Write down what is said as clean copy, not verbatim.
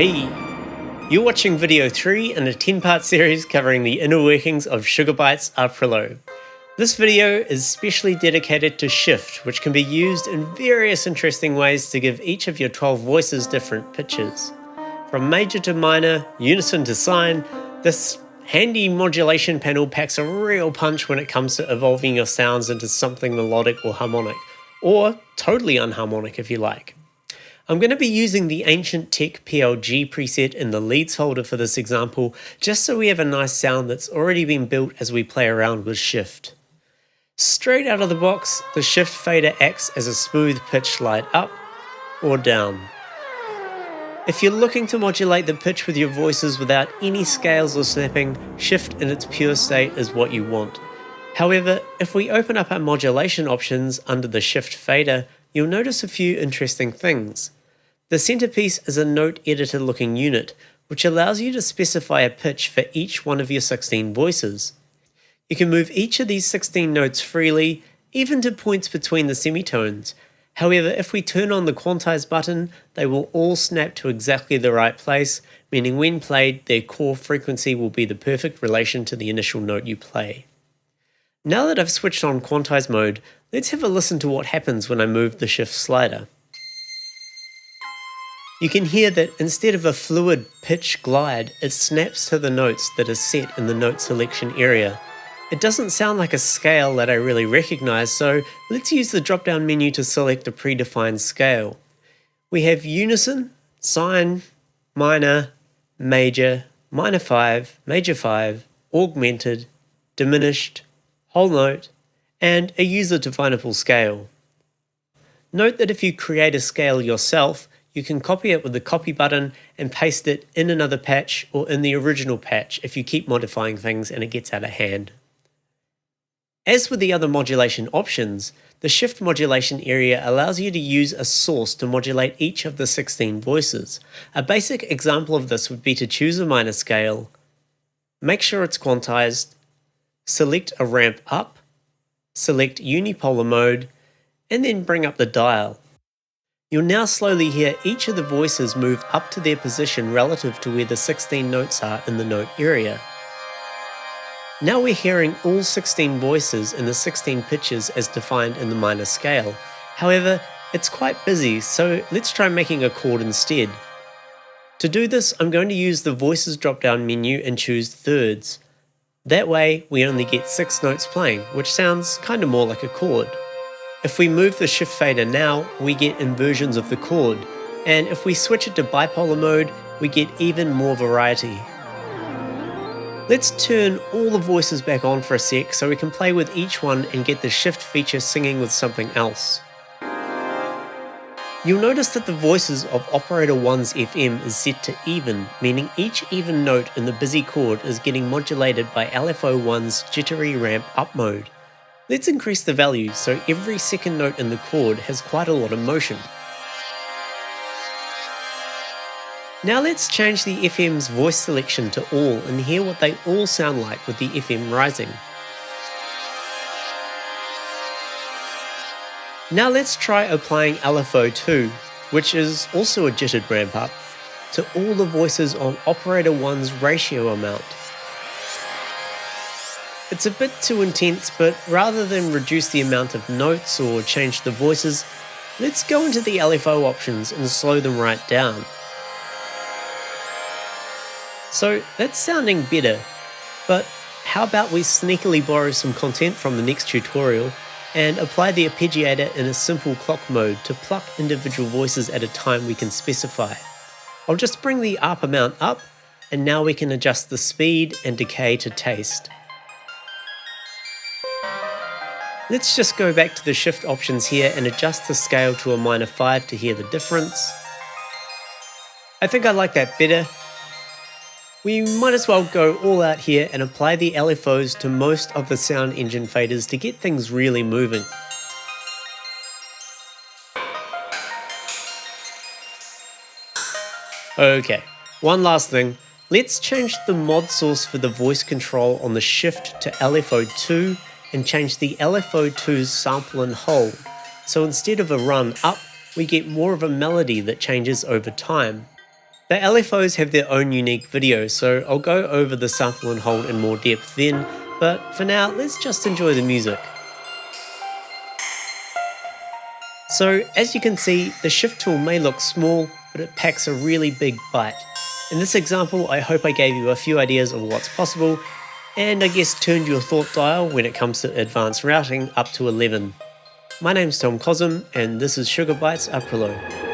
Hey, you're watching video 3 in a 10-part series covering the inner workings of Sugar Bytes Aparillo. This video is specially dedicated to shift, which can be used in various interesting ways to give each of your 12 voices different pitches. From major to minor, unison to sine, this handy modulation panel packs a real punch when it comes to evolving your sounds into something melodic or harmonic, or totally unharmonic if you like. I'm going to be using the Ancient Tech PLG preset in the leads folder for this example, just so we have a nice sound that's already been built as we play around with shift. Straight out of the box, the shift fader acts as a smooth pitch slide up or down. If you're looking to modulate the pitch with your voices without any scales or snapping, shift in its pure state is what you want. However, if we open up our modulation options under the shift fader, you'll notice a few interesting things. The centerpiece is a note editor looking unit, which allows you to specify a pitch for each one of your 16 voices. You can move each of these 16 notes freely, even to points between the semitones. However, if we turn on the quantize button, they will all snap to exactly the right place, meaning when played, their core frequency will be the perfect relation to the initial note you play. Now that I've switched on quantize mode, let's have a listen to what happens when I move the shift slider. You can hear that instead of a fluid pitch glide, it snaps to the notes that are set in the note selection area. It doesn't sound like a scale that I really recognize, so let's use the drop-down menu to select a predefined scale. We have unison, sine, minor, major, minor 5, major 5, augmented, diminished, whole note, and a user-definable scale. Note that if you create a scale yourself, you can copy it with the copy button and paste it in another patch or in the original patch if you keep modifying things and it gets out of hand. As with the other modulation options, the shift modulation area allows you to use a source to modulate each of the 16 voices. A basic example of this would be to choose a minor scale, make sure it's quantized, select a ramp up, select unipolar mode, and then bring up the dial. You'll now slowly hear each of the voices move up to their position relative to where the 16 notes are in the note area. Now we're hearing all 16 voices in the 16 pitches as defined in the minor scale. However, it's quite busy, so let's try making a chord instead. To do this, I'm going to use the voices drop-down menu and choose thirds. That way, we only get 6 notes playing, which sounds kind of more like a chord. If we move the shift fader now, we get inversions of the chord, and if we switch it to bipolar mode, we get even more variety. Let's turn all the voices back on for a sec so we can play with each one and get the shift feature singing with something else. You'll notice that the voices of operator 1's FM is set to even, meaning each even note in the busy chord is getting modulated by LFO1's jittery ramp up mode. Let's increase the value so every second note in the chord has quite a lot of motion. Now let's change the FM's voice selection to all and hear what they all sound like with the FM rising. Now let's try applying LFO2, which is also a jittered ramp up, to all the voices on operator 1's ratio amount. It's a bit too intense, but rather than reduce the amount of notes or change the voices, let's go into the LFO options and slow them right down. So that's sounding better, but how about we sneakily borrow some content from the next tutorial and apply the arpeggiator in a simple clock mode to pluck individual voices at a time we can specify. I'll just bring the ARP amount up, and now we can adjust the speed and decay to taste. Let's just go back to the shift options here and adjust the scale to a minor 5 to hear the difference. I think I like that better. We might as well go all out here and apply the LFOs to most of the sound engine faders to get things really moving. Okay, one last thing. Let's change the mod source for the voice control on the shift to LFO2 and change the LFO2's sample and hold. So instead of a run up, we get more of a melody that changes over time. The LFOs have their own unique video, so I'll go over the sample and hold in more depth then, but for now, let's just enjoy the music. So as you can see, the shift tool may look small, but it packs a really big bite. In this example, I hope I gave you a few ideas of what's possible, and I guess turned your thought dial when it comes to advanced routing up to 11. My name's Tom Cosm, and this is Sugar Bytes Aparillo.